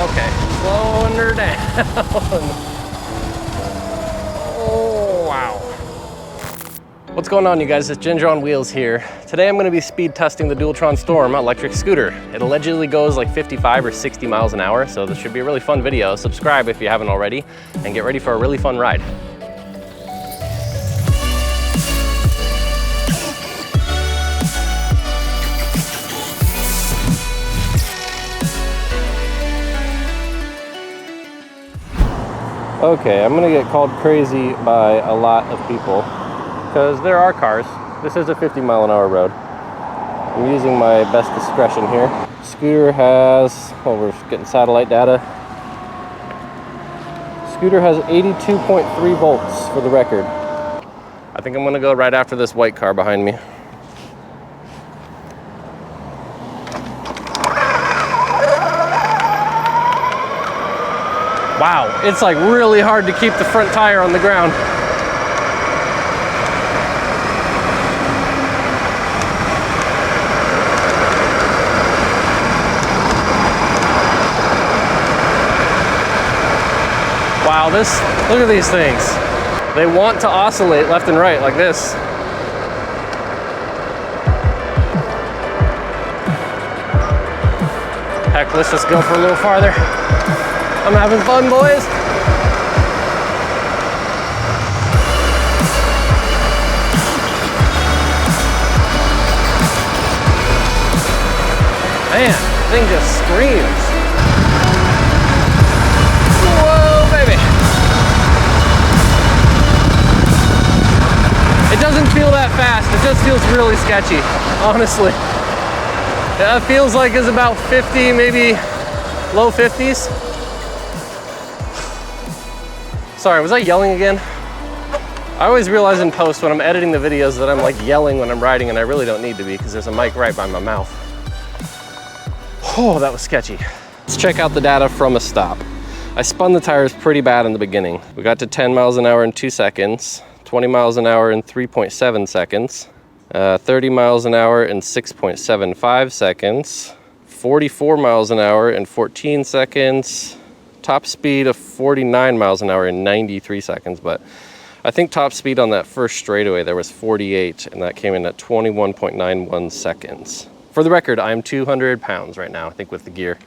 Okay, slowing her down. Oh, wow. What's going on, you guys? It's Ginger on Wheels here. Today I'm going to be speed testing the Dualtron Storm electric scooter. It allegedly goes like 55 or 60 miles an hour, so this should be a really fun video. Subscribe if you haven't already, and get ready for a really fun ride. Okay, I'm gonna get called crazy by a lot of people because there are cars. This is a 50-mile-an-hour road. I'm using my best discretion here. Scooter has, oh, we're getting satellite data. Scooter has 82.3 volts for the record. I think I'm gonna go right after this white car behind me. Wow, it's like really hard to keep the front tire on the ground. Wow, look at these things. They want to oscillate left and right like this. Heck, let's just go for a little farther. I'm having fun, boys. Man, the thing just screams. Whoa, baby. It doesn't feel that fast. It just feels really sketchy, honestly. It feels like it's about 50, maybe low 50s. Sorry, was I yelling again? I always realize in post when I'm editing the videos that I'm like yelling when I'm riding, and I really don't need to be because there's a mic right by my mouth. Oh, that was sketchy. Let's check out the data from a stop. I spun the tires pretty bad in the beginning. We got to 10 miles an hour in 2 seconds, 20 miles an hour in 3.7 seconds, 30 miles an hour in 6.75 seconds, 44 miles an hour in 14 seconds, top speed of 49 miles an hour in 93 seconds, but I think top speed on that first straightaway there was 48, and that came in at 21.91 seconds. For the record, I'm 200 pounds right now, I think, with the gear.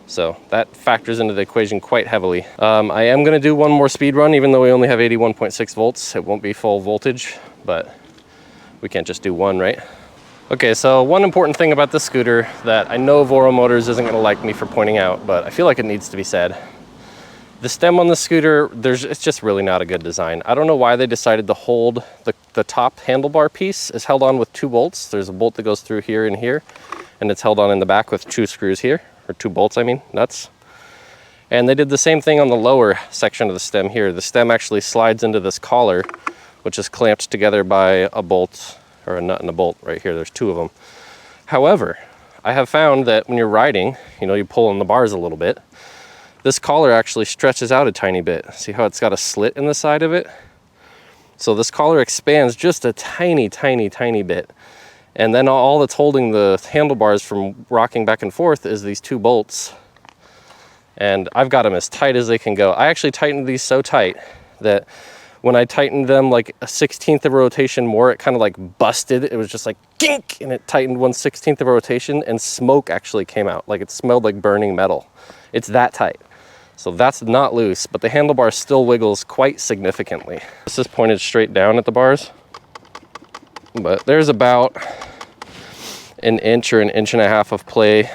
So that factors into the equation quite heavily. I am gonna do one more speed run, even though we only have 81.6 volts. It won't be full voltage, but we can't just do one, right? Okay, so one important thing about this scooter that I know Voro Motors isn't gonna like me for pointing out, but I feel like it needs to be said. The stem on the scooter, it's just really not a good design. I don't know why they decided to hold the top handlebar piece is held on with 2 bolts. There's a bolt that goes through here and here, and it's held on in the back with 2 screws here, or 2 bolts, I mean, nuts. And they did the same thing on the lower section of the stem here. The stem actually slides into this collar, which is clamped together by a bolt, or a nut and a bolt right here. There's 2 of them. However, I have found that when you're riding, you pull on the bars a little bit, this collar actually stretches out a tiny bit. See how it's got a slit in the side of it? So this collar expands just a tiny, tiny, tiny bit. And then all that's holding the handlebars from rocking back and forth is these 2 bolts. And I've got them as tight as they can go. I actually tightened these so tight that when I tightened them like a 1/16 of a rotation more, it kind of like busted. It was just like gink, and it tightened 1/16 of a rotation, and smoke actually came out. Like it smelled like burning metal. It's that tight. So that's not loose, but the handlebar still wiggles quite significantly. This is pointed straight down at the bars, but there's about an inch or an inch and a half of play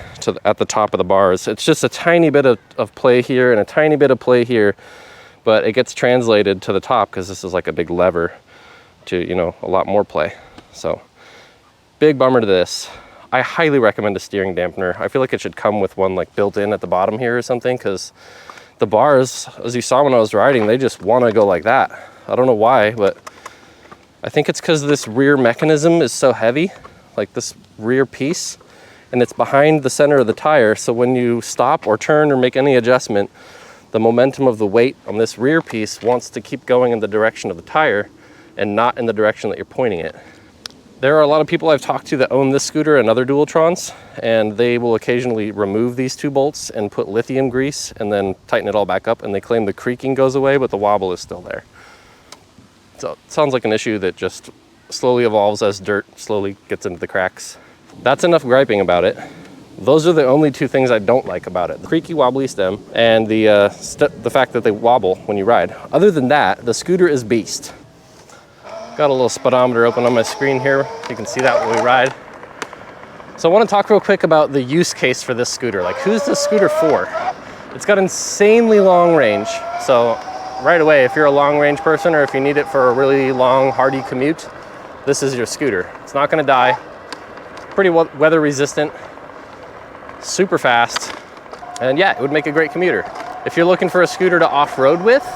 at the top of the bars. It's just a tiny bit of play here and a tiny bit of play here, but it gets translated to the top because this is like a big lever to, a lot more play. So big bummer to this. I highly recommend a steering dampener. I feel like it should come with one like built in at the bottom here or something, because the bars, as you saw when I was riding, they just want to go like that. I don't know why, but I think it's because this rear mechanism is so heavy, like this rear piece, and it's behind the center of the tire. So when you stop or turn or make any adjustment, the momentum of the weight on this rear piece wants to keep going in the direction of the tire and not in the direction that you're pointing it. There are a lot of people I've talked to that own this scooter and other Dualtrons, and they will occasionally remove these 2 bolts and put lithium grease and then tighten it all back up, and they claim the creaking goes away, but the wobble is still there. So it sounds like an issue that just slowly evolves as dirt slowly gets into the cracks. That's enough griping about it. Those are the only 2 things I don't like about it. The creaky wobbly stem and the fact that they wobble when you ride. Other than that, the scooter is beast. Got a little speedometer open on my screen here. You can see that when we ride. So I want to talk real quick about the use case for this scooter. Like, who's this scooter for? It's got insanely long range. So right away, if you're a long range person or if you need it for a really long, hardy commute, this is your scooter. It's not going to die. Pretty weather resistant. Super fast. And yeah, it would make a great commuter. If you're looking for a scooter to off-road with,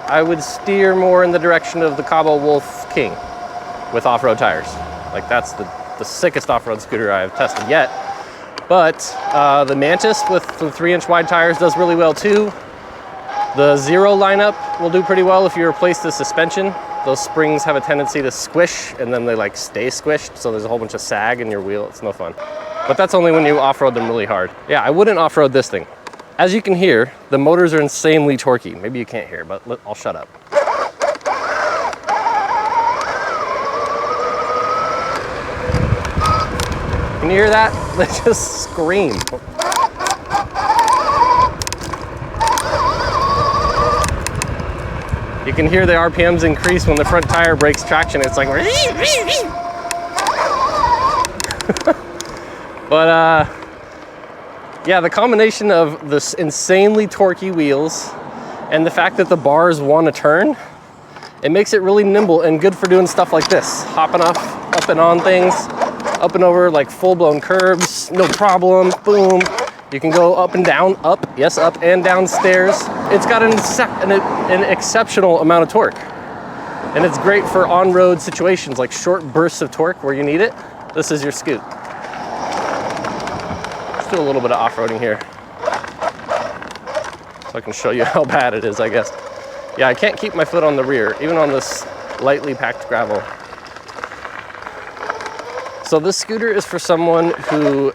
I would steer more in the direction of the Cabo Wolf King with off-road tires. Like, that's the sickest off-road scooter I have tested yet. But the Mantis with the 3-inch wide tires does really well too. The Zero lineup will do pretty well if you replace the suspension. Those springs have a tendency to squish and then they like stay squished, so there's a whole bunch of sag in your wheel. It's no fun. But that's only when you off-road them really hard. Yeah, I wouldn't off-road this thing. As you can hear, the motors are insanely torquey. Maybe you can't hear, but I'll shut up. Can you hear that? They just scream. You can hear the RPMs increase when the front tire breaks traction. It's like, but yeah, the combination of this insanely torquey wheels and the fact that the bars want to turn, it makes it really nimble and good for doing stuff like this. Hopping up and on things, up and over like full-blown curbs, no problem, boom. You can go up and down, up and down stairs. It's got an exceptional amount of torque. And it's great for on-road situations, like short bursts of torque where you need it. This is your scoot. Let's do a little bit of off-roading here, so I can show you how bad it is, I guess. Yeah, I can't keep my foot on the rear, even on this lightly packed gravel. So this scooter is for someone who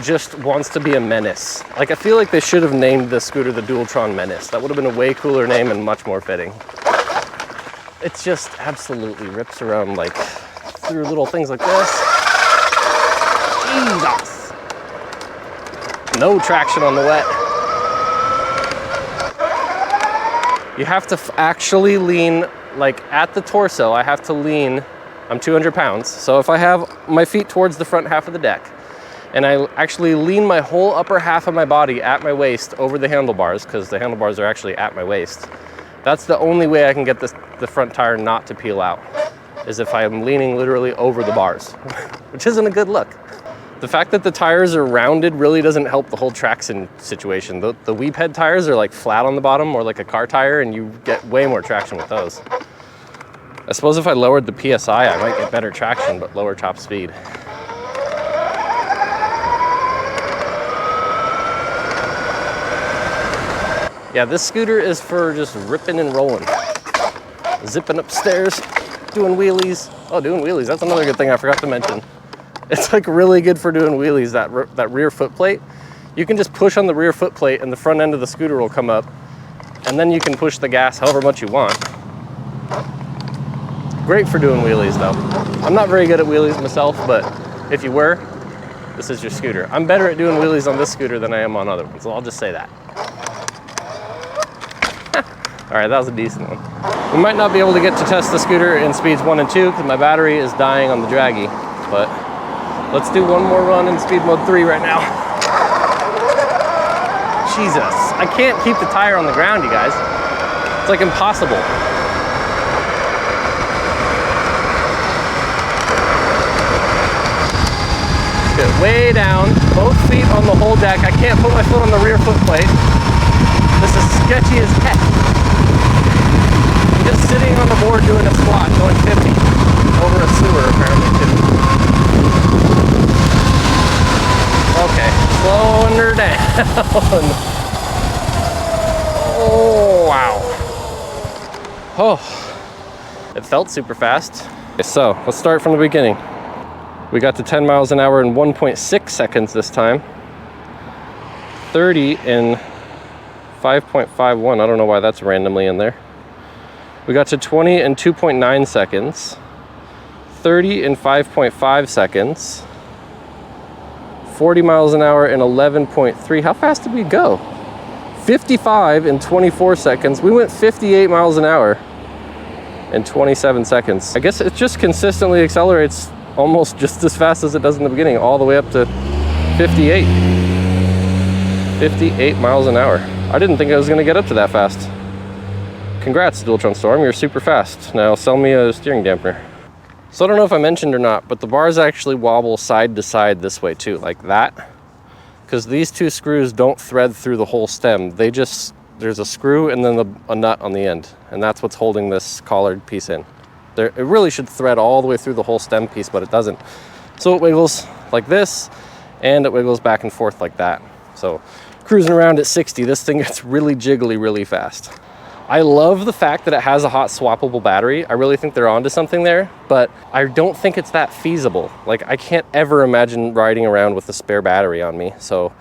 just wants to be a menace. Like, I feel like they should have named this scooter the Dualtron Menace. That would have been a way cooler name and much more fitting. It just absolutely rips around like through little things like this. Jesus. No traction on the wet. You have to actually lean, like at the torso, I have to lean, I'm 200 pounds. So if I have my feet towards the front half of the deck, and I actually lean my whole upper half of my body at my waist over the handlebars, because the handlebars are actually at my waist, that's the only way I can get the front tire not to peel out, is if I'm leaning literally over the bars, which isn't a good look. The fact that the tires are rounded really doesn't help the whole traction situation. The weep head tires are like flat on the bottom, more like a car tire, and you get way more traction with those. I suppose if I lowered the PSI, I might get better traction, but lower top speed. Yeah, this scooter is for just ripping and rolling. Zipping upstairs, doing wheelies. Oh, doing wheelies, that's another good thing I forgot to mention. It's like really good for doing wheelies, that rear foot plate. You can just push on the rear foot plate and the front end of the scooter will come up, and then you can push the gas however much you want. Great for doing wheelies though. I'm not very good at wheelies myself, but if you were, this is your scooter. I'm better at doing wheelies on this scooter than I am on other ones, so I'll just say that. All right, that was a decent one. We might not be able to get to test the scooter in speeds 1 and 2 because my battery is dying on the draggy, but let's do one more run in speed mode 3 right now. Jesus, I can't keep the tire on the ground, you guys. It's like impossible. Get way down, both feet on the whole deck. I can't put my foot on the rear foot plate. This is sketchy as heck. I'm just sitting on the board doing a squat, going 50 over a sewer apparently too. Okay, slowing her down. Oh, wow. Oh, it felt super fast. Okay, so let's start from the beginning. We got to 10 miles an hour in 1.6 seconds this time. 30 in 5.51. I don't know why that's randomly in there. We got to 20 in 2.9 seconds. 30 in 5.5 seconds. 40 miles an hour in 11.3. How fast did we go? 55 in 24 seconds. We went 58 miles an hour in 27 seconds. I guess it just consistently accelerates almost just as fast as it does in the beginning, all the way up to 58. 58 miles an hour. I didn't think I was gonna get up to that fast. Congrats, Dualtron Storm, you're super fast. Now sell me a steering dampener. So I don't know if I mentioned or not, but the bars actually wobble side to side this way too, like that. Because these two screws don't thread through the whole stem. They just, there's a screw and then a nut on the end. And that's what's holding this collared piece in. It really should thread all the way through the whole stem piece, but it doesn't. So it wiggles like this, and it wiggles back and forth like that. So cruising around at 60, this thing gets really jiggly really fast. I love the fact that it has a hot swappable battery. I really think they're onto something there, but I don't think it's that feasible. Like, I can't ever imagine riding around with a spare battery on me. So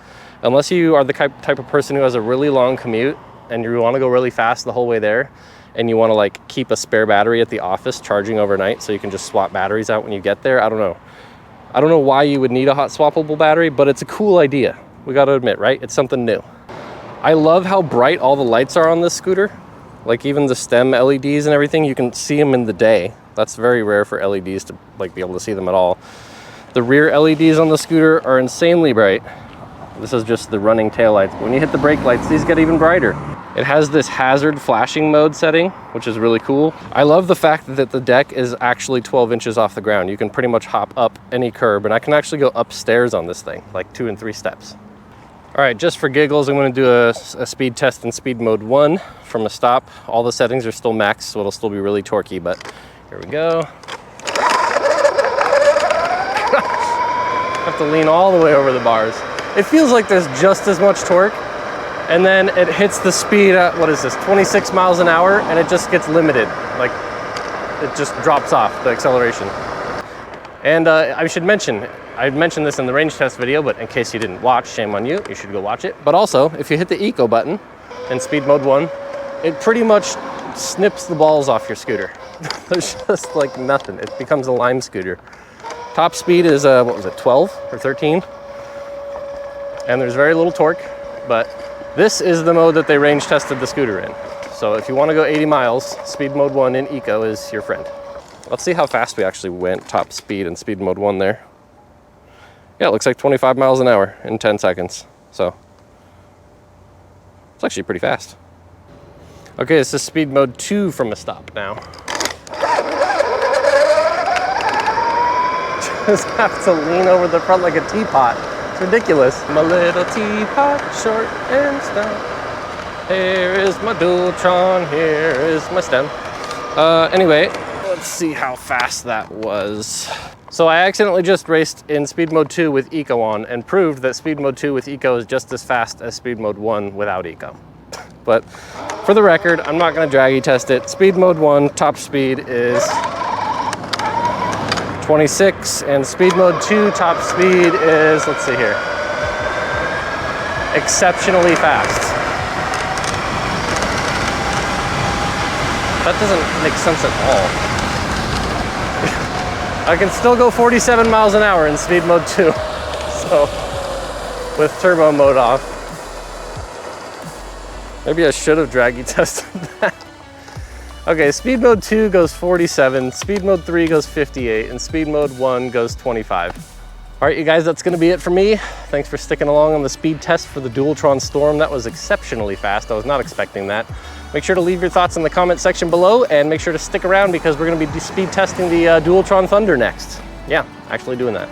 unless you are the type of person who has a really long commute and you want to go really fast the whole way there, and you want to like keep a spare battery at the office charging overnight so you can just swap batteries out when you get there, I don't know. I don't know why you would need a hot swappable battery, but it's a cool idea. We got to admit, right? It's something new. I love how bright all the lights are on this scooter. Like even the stem LEDs and everything, you can see them in the day. That's very rare for LEDs to like be able to see them at all. The rear LEDs on the scooter are insanely bright. This is just the running taillights. When you hit the brake lights, these get even brighter. It has this hazard flashing mode setting, which is really cool. I love the fact that the deck is actually 12 inches off the ground. You can pretty much hop up any curb, and I can actually go upstairs on this thing, like 2 and 3 steps. All right, just for giggles, I'm gonna do a speed test in speed mode 1 from a stop. All the settings are still maxed, so it'll still be really torquey, but here we go. Have to lean all the way over the bars. It feels like there's just as much torque, and then it hits the speed at, what is this, 26 miles an hour, and it just gets limited. Like, it just drops off, the acceleration. And I should mention, I mentioned this in the range test video, but in case you didn't watch, shame on you, you should go watch it. But also, if you hit the eco button in speed mode 1, it pretty much snips the balls off your scooter. There's just like nothing. It becomes a lime scooter. Top speed is, what was it, 12 or 13? And there's very little torque, but this is the mode that they range tested the scooter in. So if you want to go 80 miles, speed mode 1 in eco is your friend. Let's see how fast we actually went top speed in speed mode 1 there. Yeah, it looks like 25 miles an hour in 10 seconds. So it's actually pretty fast. Okay, this is speed mode 2 from a stop now. Just have to lean over the front like a teapot. It's ridiculous. My little teapot, short and stout. Here is my Dualtron, here is my stem. Anyway, let's see how fast that was. So I accidentally just raced in speed mode 2 with eco on and proved that speed mode 2 with eco is just as fast as speed mode 1 without eco. But for the record, I'm not gonna draggy test it. Speed mode 1, top speed is 26, and speed mode 2, top speed is, let's see here, exceptionally fast. That doesn't make sense at all. I can still go 47 miles an hour in speed mode 2, so with turbo mode off. Maybe I should have draggy tested that. Okay, speed mode 2 goes 47, speed mode 3 goes 58, and speed mode 1 goes 25. All right, you guys, that's gonna be it for me. Thanks for sticking along on the speed test for the Dualtron Storm. That was exceptionally fast. I was not expecting that. Make sure to leave your thoughts in the comment section below, and make sure to stick around because we're gonna be speed testing the Dualtron Thunder next. Yeah, actually doing that.